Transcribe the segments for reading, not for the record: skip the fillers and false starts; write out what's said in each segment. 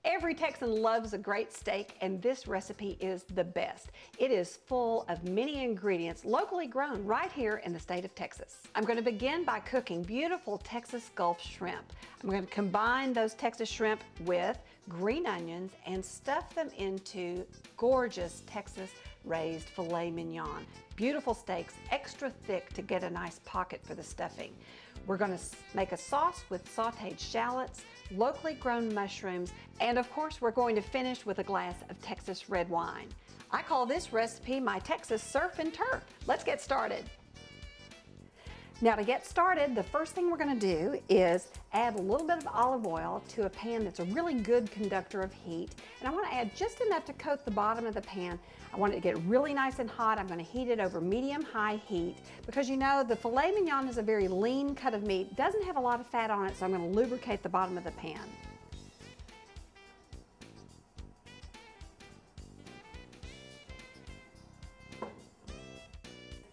Every Texan loves a great steak, and this recipe is the best. It is full of many ingredients locally grown right here in the state of Texas. I'm going to begin by cooking beautiful Texas Gulf shrimp. I'm going to combine those Texas shrimp with green onions and stuff them into gorgeous Texas raised filet mignon. Beautiful steaks, extra thick to get a nice pocket for the stuffing. We're going to make a sauce with sauteed shallots, locally grown mushrooms, and of course we're going to finish with a glass of Texas red wine. I call this recipe my Texas surf and turf. Let's get started. Now to get started, the first thing we're going to do is add a little bit of olive oil to a pan that's a really good conductor of heat. And I want to add just enough to coat the bottom of the pan. I want it to get really nice and hot. I'm going to heat it over medium-high heat because you know the filet mignon is a very lean cut of meat. It doesn't have a lot of fat on it, so I'm going to lubricate the bottom of the pan.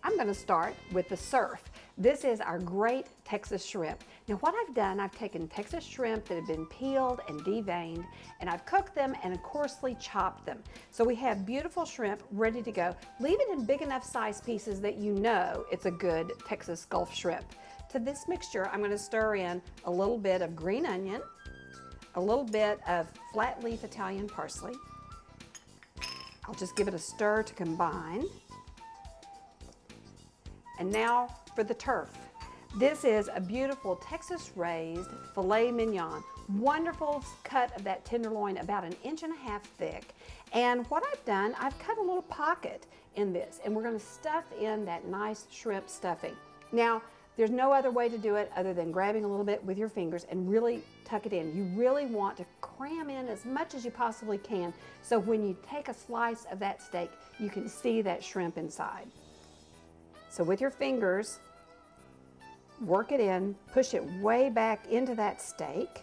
I'm going to start with the surf. This is our great Texas shrimp. Now what I've done, I've taken Texas shrimp that have been peeled and deveined, and I've cooked them and coarsely chopped them. So we have beautiful shrimp ready to go. Leave it in big enough size pieces that you know it's a good Texas Gulf shrimp. To this mixture, I'm going to stir in a little bit of green onion, a little bit of flat leaf Italian parsley. I'll just give it a stir to combine. And now for the turf. This is a beautiful Texas raised filet mignon. Wonderful cut of that tenderloin, about 1.5 inches thick. And what I've done, I've cut a little pocket in this, and we're going to stuff in that nice shrimp stuffing. Now, there's no other way to do it other than grabbing a little bit with your fingers and really tuck it in. You really want to cram in as much as you possibly can, so when you take a slice of that steak, you can see that shrimp inside. So with your fingers, work it in, push it way back into that steak.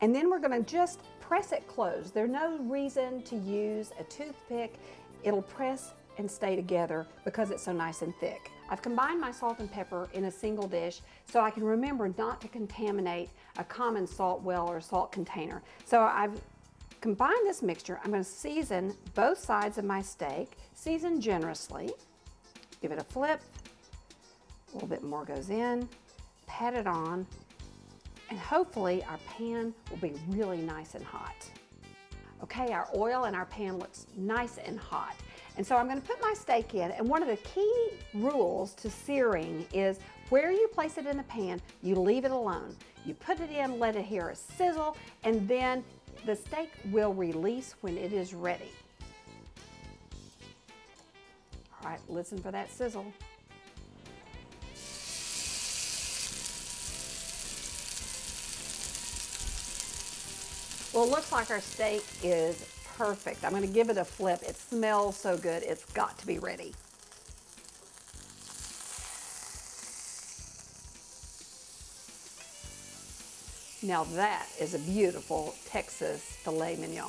And then we're going to just press it closed. There's no reason to use a toothpick. It'll press and stay together because it's so nice and thick. I've combined my salt and pepper in a single dish so I can remember not to contaminate a common salt well or salt container. So I've combined this mixture. I'm going to season both sides of my steak, season generously. Give it a flip, a little bit more goes in, pat it on, and hopefully our pan will be really nice and hot. Okay, our oil in our pan looks nice and hot. And so I'm going to put my steak in, and one of the key rules to searing is where you place it in the pan, you leave it alone. You put it in, let it hear a sizzle, and then the steak will release when it is ready. All right, listen for that sizzle. Well, it looks like our steak is perfect. I'm going to give it a flip. It smells so good. It's got to be ready. Now that is a beautiful Texas filet mignon.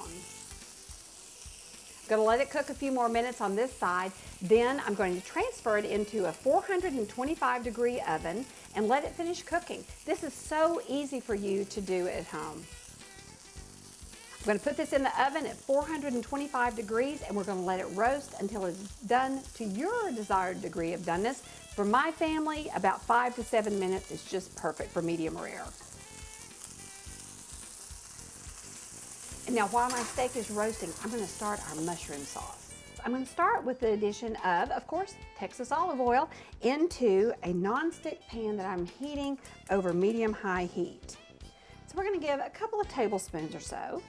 I'm going to let it cook a few more minutes on this side. Then I'm going to transfer it into a 425-degree oven and let it finish cooking. This is so easy for you to do at home. I'm going to put this in the oven at 425 degrees and we're going to let it roast until it's done to your desired degree of doneness. For my family, about 5 to 7 minutes is just perfect for medium rare. And now while my steak is roasting, I'm going to start our mushroom sauce. I'm going to start with the addition of course, Texas olive oil into a nonstick pan that I'm heating over medium-high heat. So we're going to give a couple of tablespoons or so.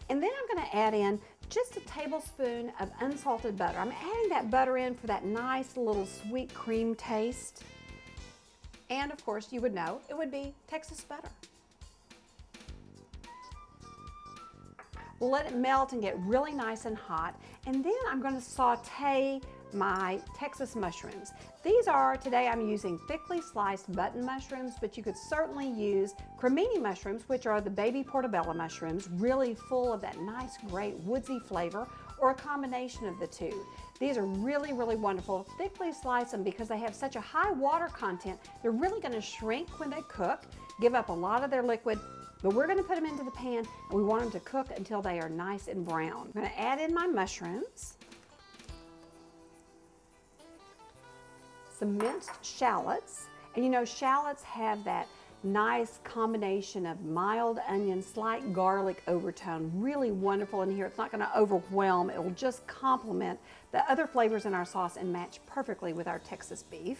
And then I'm going to add in just a tablespoon of unsalted butter. I'm adding that butter in for that nice little sweet cream taste. And of course, you would know it would be Texas butter. We'll let it melt and get really nice and hot. And then I'm going to saute my Texas mushrooms. These are, today I'm using thickly sliced button mushrooms, but you could certainly use cremini mushrooms, which are the baby portobello mushrooms, really full of that nice, great woodsy flavor, or a combination of the two. These are really, really wonderful. Thickly slice them because they have such a high water content. They're really going to shrink when they cook, give up a lot of their liquid, But we're gonna put them into the pan and we want them to cook until they are nice and brown. I'm gonna add in my mushrooms, some minced shallots, and you know shallots have that nice combination of mild onion, slight garlic overtone, really wonderful in here. It's not gonna overwhelm, it'll just complement the other flavors in our sauce and match perfectly with our Texas beef.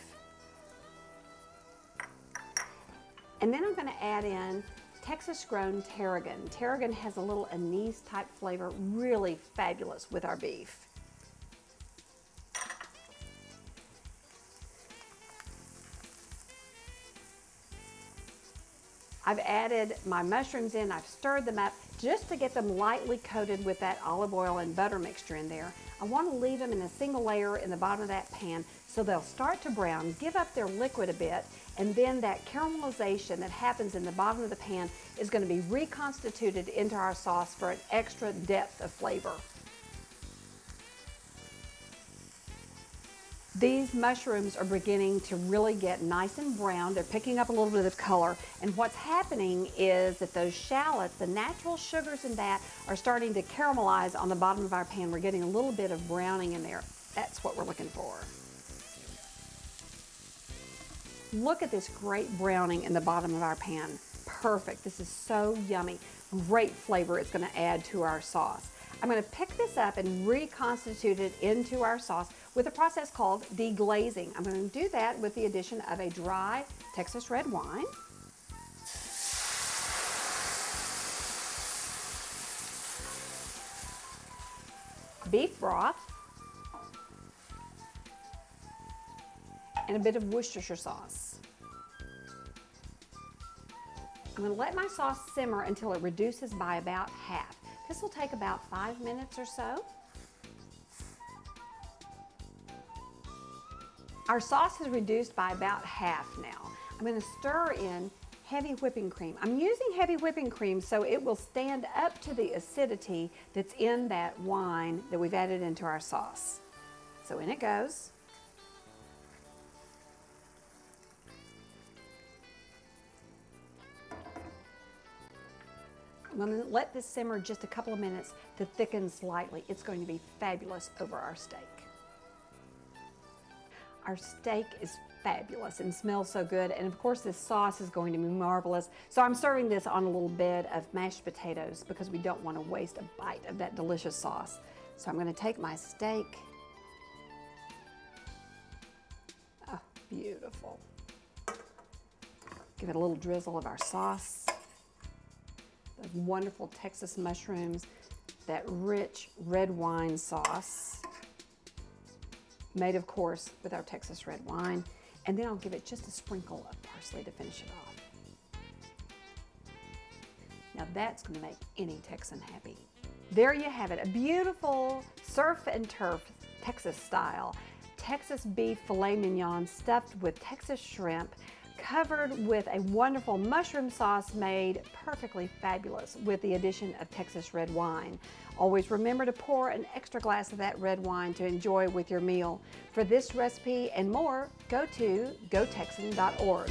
And then I'm gonna add in Texas grown tarragon. Tarragon has a little anise type flavor, really fabulous with our beef. I've added my mushrooms in, I've stirred them up just to get them lightly coated with that olive oil and butter mixture in there. I want to leave them in a single layer in the bottom of that pan so they'll start to brown, give up their liquid a bit, and then that caramelization that happens in the bottom of the pan is going to be reconstituted into our sauce for an extra depth of flavor. These mushrooms are beginning to really get nice and brown. They're picking up a little bit of color. And what's happening is that those shallots, the natural sugars in that, are starting to caramelize on the bottom of our pan. We're getting a little bit of browning in there. That's what we're looking for. Look at this great browning in the bottom of our pan. Perfect. This is so yummy. Great flavor it's going to add to our sauce. I'm going to pick this up and reconstitute it into our sauce with a process called deglazing. I'm going to do that with the addition of a dry Texas red wine, beef broth, and a bit of Worcestershire sauce. I'm going to let my sauce simmer until it reduces by about half. This will take about 5 minutes or so. Our sauce is reduced by about half now. I'm going to stir in heavy whipping cream. I'm using heavy whipping cream so it will stand up to the acidity that's in that wine that we've added into our sauce. So in it goes. I'm going to let this simmer just a couple of minutes to thicken slightly. It's going to be fabulous over our steak. Our steak is fabulous and smells so good, and of course this sauce is going to be marvelous. So I'm serving this on a little bed of mashed potatoes because we don't want to waste a bite of that delicious sauce. So I'm going to take my steak. Oh, beautiful. Give it a little drizzle of our sauce. Those wonderful Texas mushrooms, that rich red wine sauce, made of course with our Texas red wine, and then I'll give it just a sprinkle of parsley to finish it off. Now that's going to make any Texan happy. There you have it, a beautiful surf and turf Texas style Texas beef filet mignon stuffed with Texas shrimp, covered with a wonderful mushroom sauce made perfectly fabulous with the addition of Texas red wine. Always remember to pour an extra glass of that red wine to enjoy with your meal. For this recipe and more, go to gotexan.org.